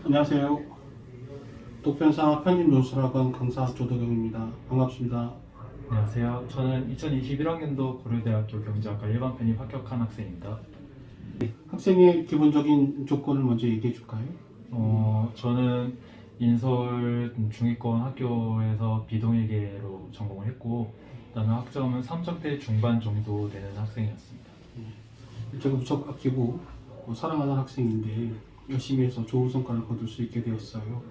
안녕하세요. 독편사 편입논술학원 강사 조도경입니다. 반갑습니다. 안녕하세요. 저는 2021학년도 고려대학교 경제학과 일반 편입 합격한 학생입니다. 학생의 기본적인 조건을 먼저 얘기해 줄까요? 저는 인서울 중위권 학교에서 비동일계로 전공을 했고, 그다음에 학점은 3점대 중반 정도 되는 학생이었습니다. 제가 무척 아끼고 사랑하는 학생인데 열심히 해서 좋은 성과를 거둘 수 있게 되었어요.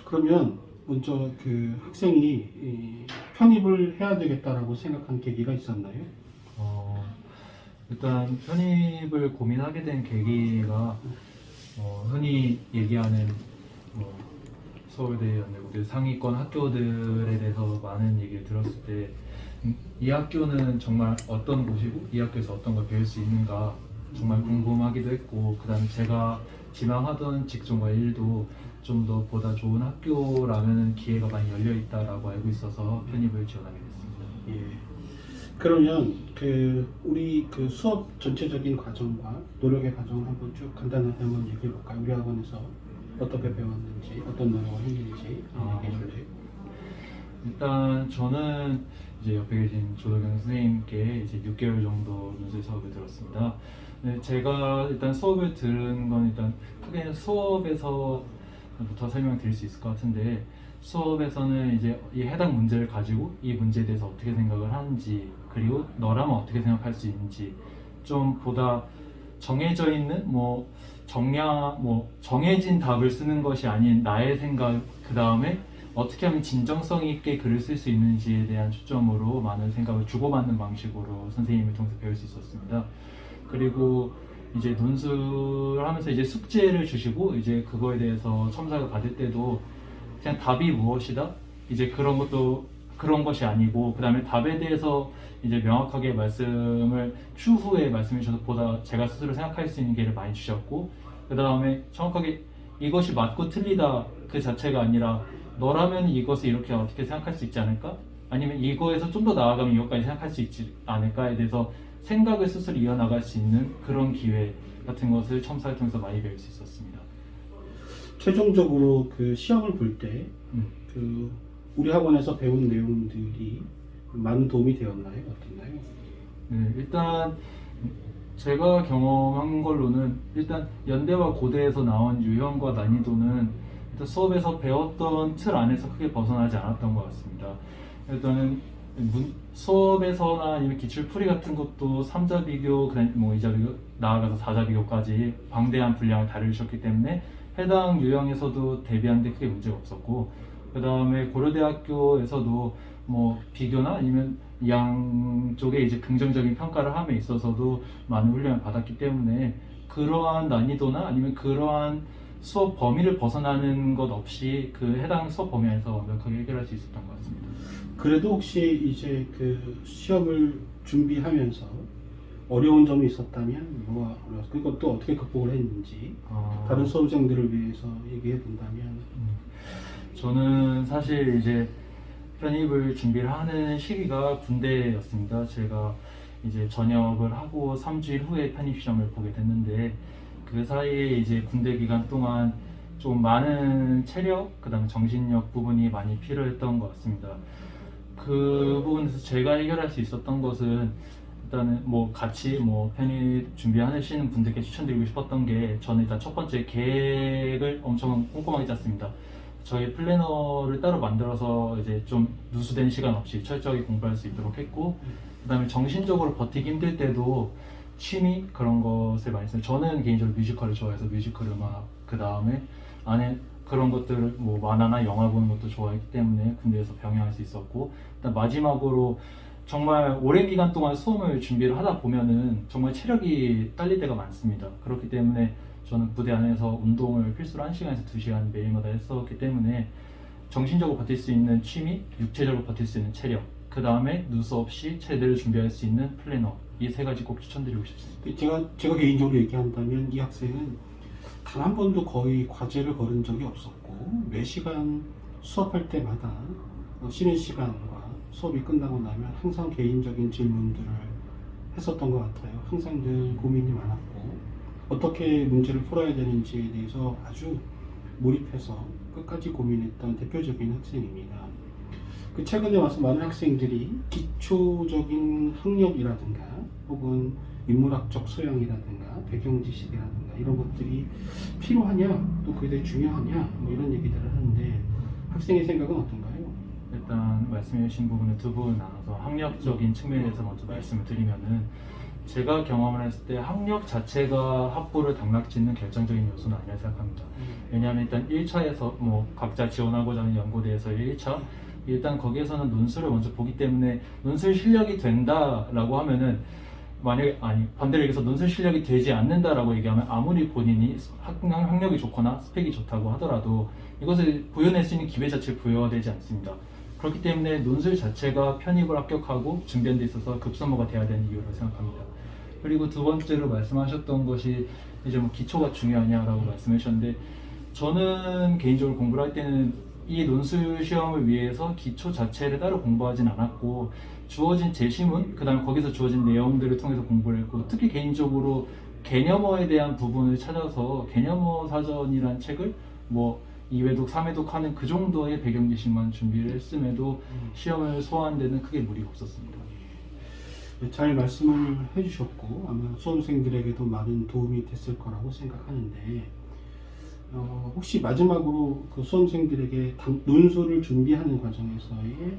그러면 먼저 그 학생이 편입을 해야 되겠다라고 생각한 계기가 있었나요? 어, 일단 편입을 고민하게 된 계기가 흔히 얘기하는 뭐 서울대, 연대고대 상위권 학교들에 대해서 많은 얘기를 들었을 때 이 학교는 정말 어떤 곳이고 이 학교에서 어떤 걸 배울 수 있는가 정말 궁금하기도 했고, 그 다음에 제가 지망하던 직종과 일도 좀 더 보다 좋은 학교라면 기회가 많이 열려 있다라고 알고 있어서 편입을 지원하게 됐습니다. 예. 그러면 우리 수업 전체적인 과정과 노력의 과정을 한번 쭉 간단하게 한번 얘기해 볼까요? 우리 학원에서 어떻게 배웠는지, 어떤 노력을 했는지 얘기해 줄래요? 일단 저는 이제 옆에 계신 조덕영 선생님께 이제 6개월 정도 논술 수업을 들었습니다. 네, 제가 일단 수업을 들은 건 일단 크게 수업에서부터 설명드릴 수 있을 것 같은데, 수업에서는 이제 이 해당 문제를 가지고 이 문제에 대해서 어떻게 생각을 하는지, 그리고 너라면 어떻게 생각할 수 있는지 좀 보다 정해져 있는 정해진 답을 쓰는 것이 아닌 나의 생각, 그 다음에 어떻게 하면 진정성 있게 글을 쓸 수 있는지에 대한 초점으로 많은 생각을 주고받는 방식으로 선생님을 통해서 배울 수 있었습니다. 그리고 이제 논술을 하면서 이제 숙제를 주시고 이제 그거에 대해서 첨삭을 받을 때도 그냥 답이 무엇이다? 이제 그런 것이 아니고, 그 다음에 답에 대해서 이제 명확하게 말씀을 추후에 말씀해 주셔서 보다 제가 스스로 생각할 수 있는 기회를 많이 주셨고, 그 다음에 정확하게 이것이 맞고 틀리다 그 자체가 아니라 너라면 이것을 이렇게 어떻게 생각할 수 있지 않을까? 아니면 이거에서 좀 더 나아가면 이것까지 생각할 수 있지 않을까에 대해서 생각을 스스로 이어나갈 수 있는 그런 기회 같은 것을 첨사를 통해서 많이 배울 수 있었습니다. 최종적으로 시험을 볼 때 음. 우리 학원에서 배운 내용들이 많은 도움이 되었나요? 어땠나요? 네, 일단 제가 경험한 걸로는 일단 연대와 고대에서 나온 유형과 난이도는 일단 수업에서 배웠던 틀 안에서 크게 벗어나지 않았던 것 같습니다. 일단은 수업에서나 아니면 기출풀이 같은 것도 3자 비교, 2자 비교, 나아가서 4자 비교까지 방대한 분량을 다루셨기 때문에 해당 유형에서도 대비하는데 크게 문제가 없었고, 그 다음에 고려대학교에서도 비교나 아니면 양쪽에 이제 긍정적인 평가를 함에 있어서도 많은 훈련을 받았기 때문에 그러한 난이도나 아니면 그러한 수업 범위를 벗어나는 것 없이 그 해당 수업 범위 안에서 완벽하게 해결할 수 있었던 것 같습니다. 그래도 혹시 이제 시험을 준비하면서 어려운 점이 있었다면 뭐가 어려웠어? 그것도 어떻게 극복을 했는지 다른 수험생들을 위해서 얘기해 본다면. 저는 사실 이제 편입을 준비를 하는 시기가 군대였습니다. 제가 이제 전역을 하고 3주일 후에 편입 시험을 보게 됐는데, 그 사이에 이제 군대 기간 동안 좀 많은 체력, 그다음 정신력 부분이 많이 필요했던 것 같습니다. 그 부분에서 제가 해결할 수 있었던 것은 일단은 같이 편입 준비하시는 분들께 추천드리고 싶었던 게, 저는 일단 첫 번째 계획을 엄청 꼼꼼하게 짰습니다. 저희 플래너를 따로 만들어서 이제 좀 누수된 시간 없이 철저하게 공부할 수 있도록 했고, 그 다음에 정신적으로 버티기 힘들 때도 취미 그런 것을 많이 써요. 저는 개인적으로 뮤지컬을 좋아해서 뮤지컬 음악, 그 다음에 안에 그런 것들을 만화나 영화 보는 것도 좋아했기 때문에 군대에서 병행할 수 있었고, 일단 마지막으로 정말 오랜 기간 동안 수험을 준비를 하다 보면은 정말 체력이 딸릴 때가 많습니다. 그렇기 때문에 저는 부대 안에서 운동을 필수로 1시간에서 2시간 매일마다 했었기 때문에 정신적으로 버틸 수 있는 취미, 육체적으로 버틸 수 있는 체력, 그 다음에 누수 없이 제대로 준비할 수 있는 플래너, 이 세 가지 꼭 추천드리고 싶습니다. 제가 개인적으로 얘기한다면 이 학생은 단 한 번도 거의 과제를 걸은 적이 없었고, 매 시간 수업할 때마다 쉬는 시간과 수업이 끝나고 나면 항상 개인적인 질문들을 했었던 것 같아요. 항상 늘 고민이 많았고 어떻게 문제를 풀어야 되는지에 대해서 아주 몰입해서 끝까지 고민했던 대표적인 학생입니다. 그 최근에 와서 많은 학생들이 기초적인 학력이라든가 혹은 인문학적 소양이라든가 배경 지식이라든가 이런 것들이 필요하냐 또 그게 되게 중요하냐 뭐 이런 얘기들을 하는데 학생의 생각은 어떤가요? 일단 말씀해 주신 부분을 두 부분 나눠서 학력적인 측면에서 먼저 말씀을 드리면은 제가 경험을 했을 때 학력 자체가 학부를 당락짓는 결정적인 요소는 아니라 생각합니다. 왜냐하면 일단 1차에서 뭐 각자 지원하고자 하는 연구대에서 1차 일단 거기에서는 논술을 먼저 보기 때문에 논술 실력이 된다라고 하면은 만약에 아니 반대로 얘기해서 논술 실력이 되지 않는다라고 얘기하면 아무리 본인이 학력이 좋거나 스펙이 좋다고 하더라도 이것을 부여낼 수 있는 기회 자체를 부여가 되지 않습니다. 그렇기 때문에 논술 자체가 편입을 합격하고 준비하는 데 있어서 급선무가 돼야 되는 이유라고 생각합니다. 그리고 두 번째로 말씀하셨던 것이 이제 뭐 기초가 중요하냐라고 말씀해 주셨는데 저는 개인적으로 공부를 할 때는 이 논술 시험을 위해서 기초 자체를 따로 공부하진 않았고 주어진 제시문, 그 다음에 거기서 주어진 내용들을 통해서 공부를 했고 특히 개인적으로 개념어에 대한 부분을 찾아서 개념어 사전이란 책을 뭐 2회독, 3회독 하는 그 정도의 배경 지식만 준비를 했음에도 시험을 소화하는 데는 크게 무리가 없었습니다. 잘 말씀을 해주셨고 아마 수험생들에게도 많은 도움이 됐을 거라고 생각하는데 혹시 마지막으로 그 수험생들에게 논술을 준비하는 과정에서의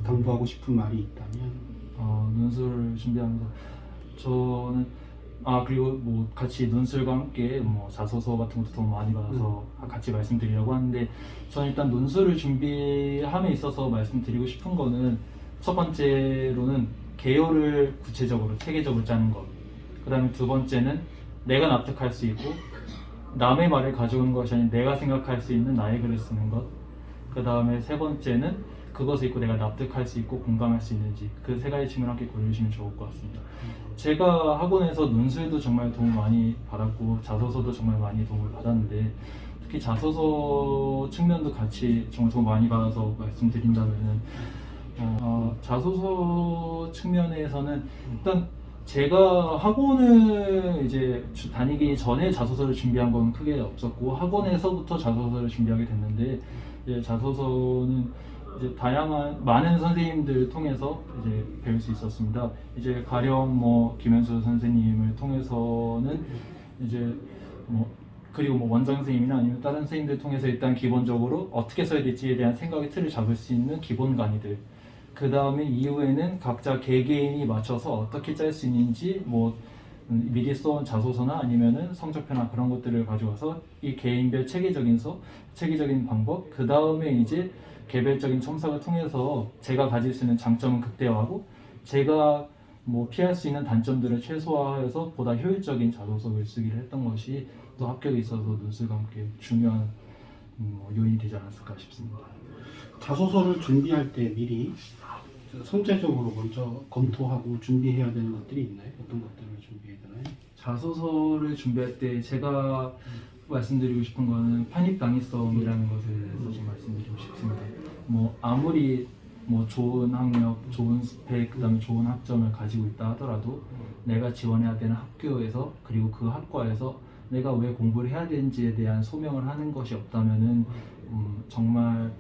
당부하고 싶은 말이 있다면? 논술을 준비하면서 저는 그리고 뭐 같이 논술과 함께 뭐 자소서 같은 것도 도움 많이 받아서 같이 말씀드리려고 하는데 저는 일단 논술을 준비함에 있어서 말씀드리고 싶은 거는 첫 번째로는 개요를 구체적으로 체계적으로 짜는 것, 그 다음에 두 번째는 내가 납득할 수 있고 남의 말을 가져오는 것이 아닌 내가 생각할 수 있는 나의 글을 쓰는 것, 그 다음에 세 번째는 그것을 읽고 내가 납득할 수 있고 공감할 수 있는지 그 세 가지 측면을 함께 고려해주시면 좋을 것 같습니다. 제가 학원에서 논술도 정말 도움 많이 받았고 자소서도 정말 많이 도움을 받았는데 특히 자소서 측면도 같이 정말 도움 많이 받아서 말씀드린다면은 자소서 측면에서는 일단 제가 학원을 이제 다니기 전에 자소서를 준비한 건 크게 없었고 학원에서부터 자소서를 준비하게 됐는데 이제 자소서는 이제 다양한 많은 선생님들 통해서 이제 배울 수 있었습니다. 이제 가령 뭐 김현수 선생님을 통해서는 이제 뭐 그리고 뭐 원장 선생님이나 아니면 다른 선생님들 통해서 일단 기본적으로 어떻게 써야 될지에 대한 생각의 틀을 잡을 수 있는 기본 강의들. 그 다음에 이후에는 각자 개개인이 맞춰서 어떻게 짤 수 있는지 뭐 미리 써온 자소서나 아니면은 성적표나 그런 것들을 가져와서 이 개인별 체계적인 방법, 그 다음에 이제 개별적인 첨삭을 통해서 제가 가질 수 있는 장점은 극대화하고 제가 뭐 피할 수 있는 단점들을 최소화해서 보다 효율적인 자소서 글쓰기를 했던 것이 또 합격에 있어서 논술과 함께 중요한 요인이 되지 않았을까 싶습니다. 자소서를 준비할 때 미리 선제적으로 먼저 검토하고 준비해야 되는 것들이 있나요? 어떤 것들을 준비해야 되나요? 자소서를 준비할 때 제가 말씀드리고 싶은 거는 편입 당위성이라는 것에 대해서 좀 말씀드리고 싶습니다. 뭐 아무리 뭐 좋은 학력, 좋은 스펙, 그다음에 좋은 학점을 가지고 있다 하더라도 내가 지원해야 되는 학교에서 그리고 그 학과에서 내가 왜 공부를 해야 되는지에 대한 소명을 하는 것이 없다면은 정말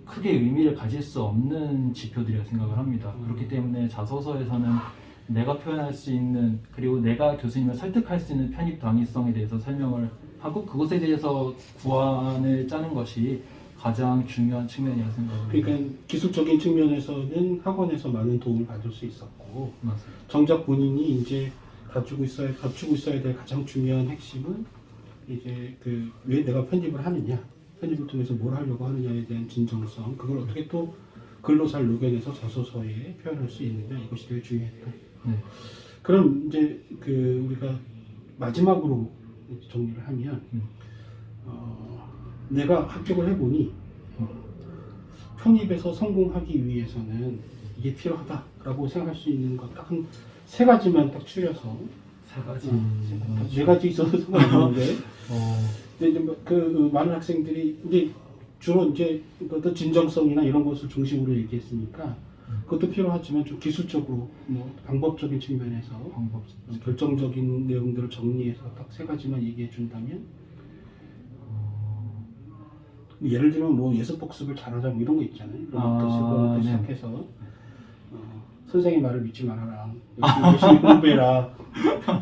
크게 의미를 가질 수 없는 지표들이라 생각을 합니다. 그렇기 때문에 자소서에서는 내가 표현할 수 있는 그리고 내가 교수님을 설득할 수 있는 편입 당위성에 대해서 설명을 하고 그것에 대해서 구안을 짜는 것이 가장 중요한 측면이라 생각합니다. 그러니까 기술적인 측면에서는 학원에서 많은 도움을 받을 수 있었고 맞습니다. 정작 본인이 이제 갖추고 있어야 될 가장 중요한 핵심은 이제 그 왜 내가 편집을 하느냐, 편집을 통해서 뭘 하려고 하느냐에 대한 진정성, 그걸 어떻게 또 글로 잘 녹여내서 자소서에 표현할 수 있느냐, 이것이 되게 중요했다. 네. 그럼 이제 그 우리가 마지막으로 정리를 하면 내가 합격을 해보니 편입에서 성공하기 위해서는 이게 필요하다라고 생각할 수 있는 것 딱 한 세 가지만 딱 추려서 세 가지. 네 가지 있어도 상관없는데 근데 이제 그 많은 학생들이 이제 주로 이제 어떤 진정성이나 이런 것을 중심으로 얘기했으니까 그것도 필요하지만 좀 기술적으로 뭐 방법적인 측면에서 결정적인 내용들을 정리해서 딱 세 가지만 얘기해 준다면 예를 들면 뭐 예습 복습을 잘하자 뭐 이런 거 있잖아요. 그런 것도 아, 그런 것도 네. 시작해서 선생님 말을 믿지 말아라. 열심히 공부해라.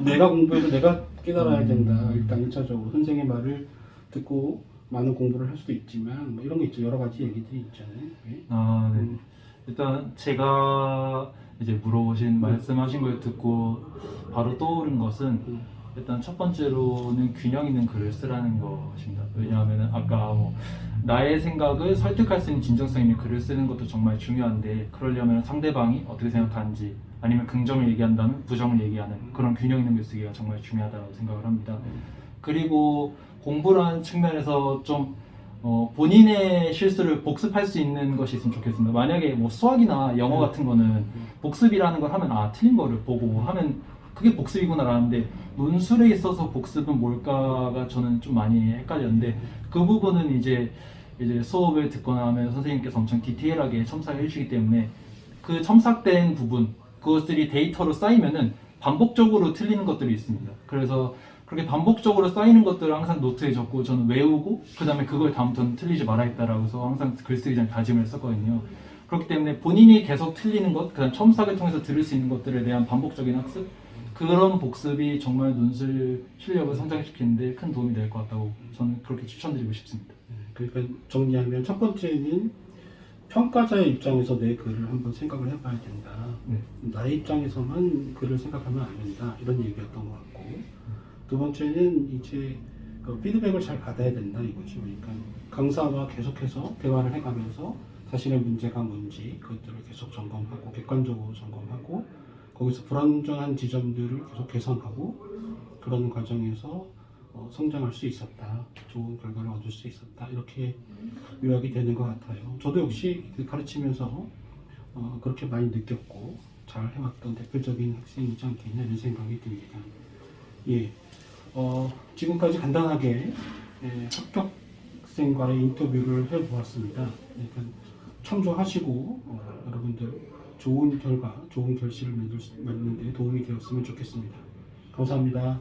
내가 공부해서 내가 깨달아야 된다. 일단 1차적으로 선생님 말을 듣고 많은 공부를 할 수도 있지만 뭐 이런 게 있죠. 여러 가지 얘기들이 있잖아요. 네. 아, 네. 일단 제가 이제 물어보신 말씀하신 걸 듣고 바로 떠오른 것은 일단 첫 번째로는 균형 있는 글을 쓰라는 것입니다. 왜냐하면 아까 뭐 나의 생각을 설득할 수 있는 진정성 있는 글을 쓰는 것도 정말 중요한데 그러려면 상대방이 어떻게 생각하는지 아니면 긍정을 얘기한다면 부정을 얘기하는 그런 균형 있는 글 쓰기가 정말 중요하다고 생각을 합니다. 그리고 공부라는 측면에서 좀 본인의 실수를 복습할 수 있는 것이 있으면 좋겠습니다. 만약에 뭐 수학이나 영어 같은 거는 복습이라는 걸 하면 틀린 거를 보고 하면 그게 복습이구나라는데 논술에 있어서 복습은 뭘까가 저는 좀 많이 헷갈렸는데 그 부분은 이제 수업을 듣거나 하면 선생님께서 엄청 디테일하게 첨삭을 해주시기 때문에 그 첨삭된 부분 그것들이 데이터로 쌓이면은 반복적으로 틀리는 것들이 있습니다. 그래서 그렇게 반복적으로 쌓이는 것들을 항상 노트에 적고 저는 외우고 그 다음에 그걸 다음부터는 틀리지 말아야겠다라고 해서 항상 글쓰기 전에 다짐을 했었거든요. 그렇기 때문에 본인이 계속 틀리는 것, 그 다음 첨삭을 통해서 들을 수 있는 것들에 대한 반복적인 학습 그런 복습이 정말 논술 실력을 성장시키는데 큰 도움이 될 것 같다고 저는 그렇게 추천드리고 싶습니다. 그러니까 정리하면 첫 번째는 평가자의 입장에서 내 글을 한번 생각을 해봐야 된다. 네. 나의 입장에서만 글을 생각하면 안 된다. 이런 얘기였던 것 같고 두 번째는 이제 피드백을 잘 받아야 된다 이거죠. 그러니까 강사와 계속해서 대화를 해가면서 자신의 문제가 뭔지 그것들을 계속 점검하고 객관적으로 점검하고 거기서 불완전한 지점들을 계속 개선하고 그런 과정에서 성장할 수 있었다. 좋은 결과를 얻을 수 있었다. 이렇게 요약이 되는 것 같아요. 저도 역시 가르치면서 그렇게 많이 느꼈고 잘 해왔던 대표적인 학생이지 않겠냐 이런 생각이 듭니다. 예, 지금까지 간단하게 합격생과의 인터뷰를 해보았습니다. 그러니까 참조하시고 여러분들 좋은 결과, 좋은 결실을 맺는 데 도움이 되었으면 좋겠습니다. 감사합니다.